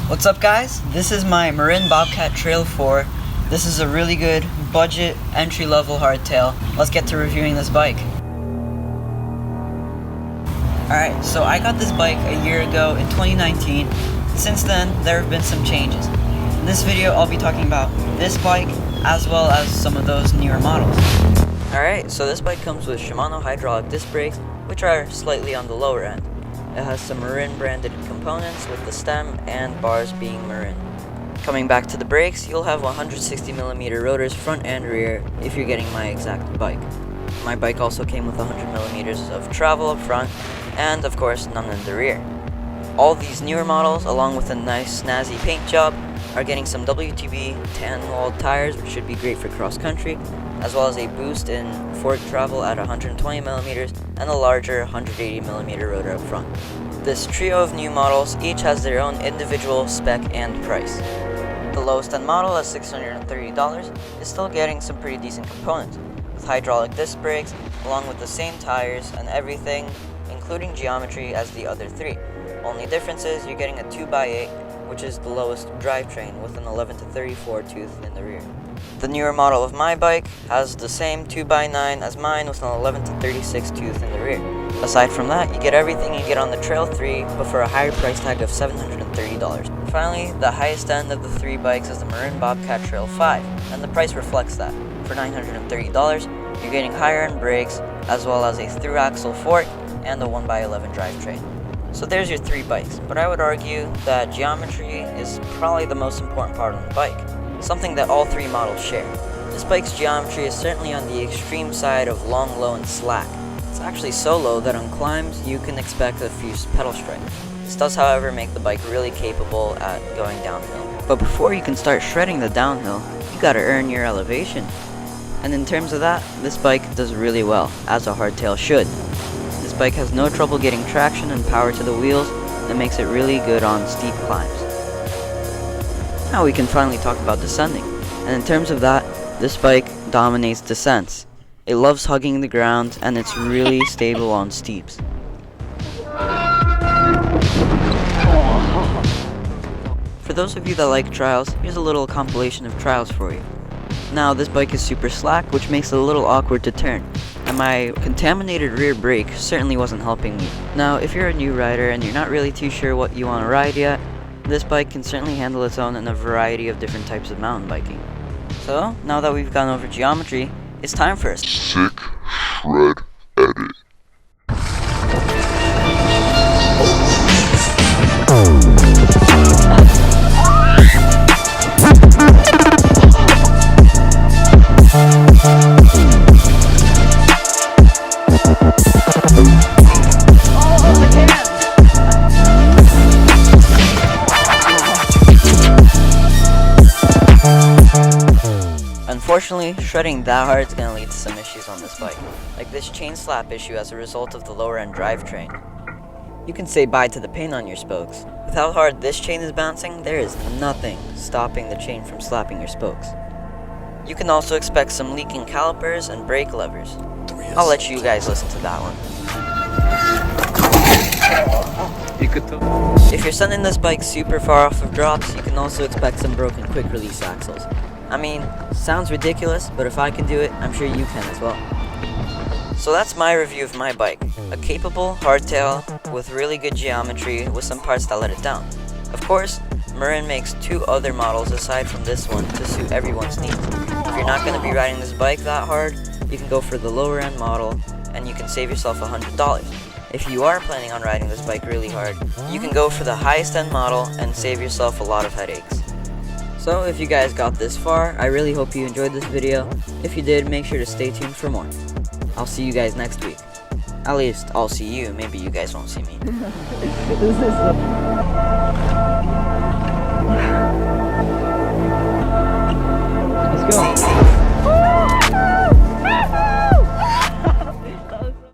What's up guys? This is my Marin Bobcat Trail 4. This is a really good budget entry-level hardtail. Let's get to reviewing this bike. Alright, so I got this bike a year ago in 2019. Since then, there have been some changes. In this video, I'll be talking about this bike as well as some of those newer models. Alright, so this bike comes with Shimano hydraulic disc brakes, which are slightly on the lower end. It has some Marin branded components with the stem and bars being Marin. Coming back to the brakes, you'll have 160mm rotors front and rear if you're getting my exact bike. My bike also came with 100mm of travel up front and of course none in the rear. All these newer models, along with a nice snazzy paint job, are getting some WTB tan-walled tires, which should be great for cross-country, as well as a boost in fork travel at 120mm and a larger 180mm rotor up front. This trio of new models each has their own individual spec and price. The lowest end model at $630 is still getting some pretty decent components, with hydraulic disc brakes along with the same tires and everything, including geometry as the other three. Only difference is you're getting a 2x8, which is the lowest drivetrain with an 11 to 34 tooth in the rear. The newer model of my bike has the same 2x9 as mine with an 11 to 36 tooth in the rear. Aside from that, you get everything you get on the Trail 3, but for a higher price tag of $730. Finally, the highest end of the three bikes is the Marin Bobcat Trail 5, and the price reflects that. For $930, you're getting higher end brakes, as well as a through axle fork and a 1x11 drivetrain. So there's your three bikes, but I would argue that geometry is probably the most important part of the bike, something that all three models share. This bike's geometry is certainly on the extreme side of long, low, and slack. It's actually so low that on climbs you can expect a few pedal strikes. This does, however, make the bike really capable at going downhill. But before you can start shredding the downhill, you gotta earn your elevation. And in terms of that, this bike does really well, as a hardtail should. This bike has no trouble getting traction and power to the wheels, that makes it really good on steep climbs. Now we can finally talk about descending, and in terms of that, this bike dominates descents. It loves hugging the ground, and it's really stable on steeps. For those of you that like trials, here's a little compilation of trials for you. Now this bike is super slack, which makes it a little awkward to turn, and my contaminated rear brake certainly wasn't helping me. Now if you're a new rider and you're not really too sure what you want to ride yet, this bike can certainly handle its own in a variety of different types of mountain biking. So, now that we've gone over geometry, it's time for a sick shred edit. Unfortunately, shredding that hard is going to lead to some issues on this bike, like this chain slap issue as a result of the lower end drivetrain. You can say bye to the paint on your spokes. With how hard this chain is bouncing, there is nothing stopping the chain from slapping your spokes. You can also expect some leaking calipers and brake levers. I'll let you guys listen to that one. If you're sending this bike super far off of drops, you can also expect some broken quick release axles. I mean, sounds ridiculous, but if I can do it, I'm sure you can as well. So that's my review of my bike. A capable hardtail with really good geometry with some parts that let it down. Of course, Marin makes two other models aside from this one to suit everyone's needs. If you're not going to be riding this bike that hard, you can go for the lower end model and you can save yourself $100. If you are planning on riding this bike really hard, you can go for the highest end model and save yourself a lot of headaches. So if you guys got this far, I really hope you enjoyed this video. If you did, make sure to stay tuned for more. I'll see you guys next week. At least, I'll see you. Maybe you guys won't see me.